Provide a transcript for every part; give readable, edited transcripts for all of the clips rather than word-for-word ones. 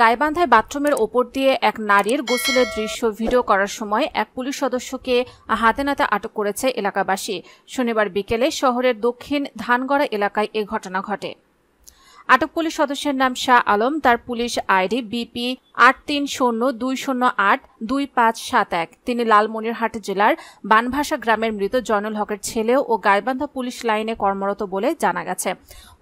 গাইবান্ধায় বাথরুমের ওপর দিয়ে এক নারীর গোসলের দৃশ্য ভিডিও করার সময় এক পুলিশ সদস্যকে হাতে নাতে আটক করেছে এলাকাবাসী। শনিবার বিকেলে শহরের দক্ষিণ ধানগড়া এলাকায় এ ঘটনা ঘটে। আটক পুলিশ সদস্যের নাম শাহ আলম। তার পুলিশ আইডি BP 8302082571। তিনি লালমনিরহাট জেলার বানভাষা গ্রামের মৃত জয়নুল হকের ছেলে ও গাইবান্ধা পুলিশ লাইনে কর্মরত বলে জানা গেছে।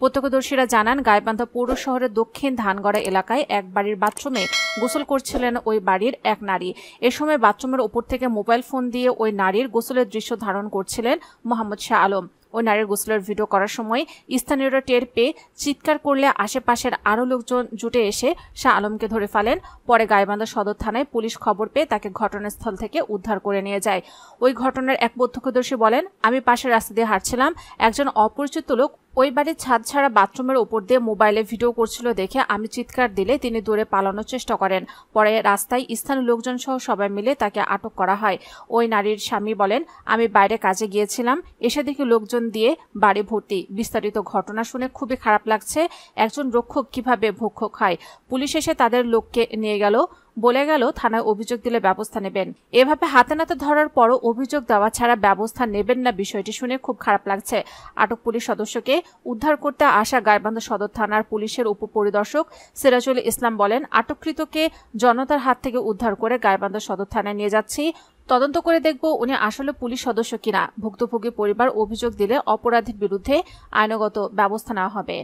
প্রত্যক্ষদর্শীরা জানান, গাইবান্ধা পৌর শহরের দক্ষিণ ধানগড়া এলাকায় এক বাড়ির বাথরুমে গোসল করছিলেন ওই বাড়ির এক নারী। এ সময় বাথরুমের ওপর থেকে মোবাইল ফোন দিয়ে ওই নারীর গোসলের দৃশ্য ধারণ করছিলেন মোহাম্মদ শাহ আলম। ওই নারীর গোসলের ভিডিও করার সময় স্থানীয়রা টের পেয়ে চিৎকার করলে আশেপাশের আরও লোকজন জুটে এসে শাহ আলমকে ধরে ফেলেন। পরে গাইবান্ধা সদর থানায় পুলিশ খবর পেয়ে তাকে ঘটনাস্থল থেকে উদ্ধার করে নিয়ে যায়। ওই ঘটনার এক প্রত্যক্ষদর্শী বলেন, আমি পাশের রাস্তা দিয়ে হাঁটছিলাম, একজন অপরিচিত লোক ওই বাড়ির ছাদ ছাড়া বাথরুমের উপর দিয়ে মোবাইলে ভিডিও করছিল দেখে আমি চিৎকার দিলে তিনি দৌড়ে পালানোর চেষ্টা করেন। পরে রাস্তায় স্থানীয় লোকজন সহ সবাই মিলে তাকে আটক করা হয়। ওই নারীর স্বামী বলেন, আমি বাইরে কাজে গিয়েছিলাম, এসে দেখি লোকজন দিয়ে বাড়ি ভর্তি। বিস্তারিত ঘটনা শুনে খুবই খারাপ লাগছে। একজন রক্ষক কিভাবে ভক্ষক হয়? পুলিশ এসে তাদের লোককে নিয়ে গেল, বলে গেল থানায় অভিযোগ দিলে ব্যবস্থা নেবেন। এভাবে হাতে নাতে ধরার পরও অভিযোগ দেওয়া ছাড়া ব্যবস্থা নেবেন না, বিষয়টি শুনে খুব খারাপ লাগছে। আটক পুলিশ সদস্যকে উদ্ধার করতে আসা গাইবান্ধা সদর থানার পুলিশের উপপরিদর্শক সিরাজুল ইসলাম বলেন, আটককৃতকে জনতার হাত থেকে উদ্ধার করে গাইবান্ধা সদর থানায় নিয়ে যাচ্ছি। তদন্ত করে দেখব উনি আসলে পুলিশ সদস্য কিনা। ভুক্তভোগী পরিবার অভিযোগ দিলে অপরাধীর বিরুদ্ধে আইনগত ব্যবস্থা নেওয়া হবে।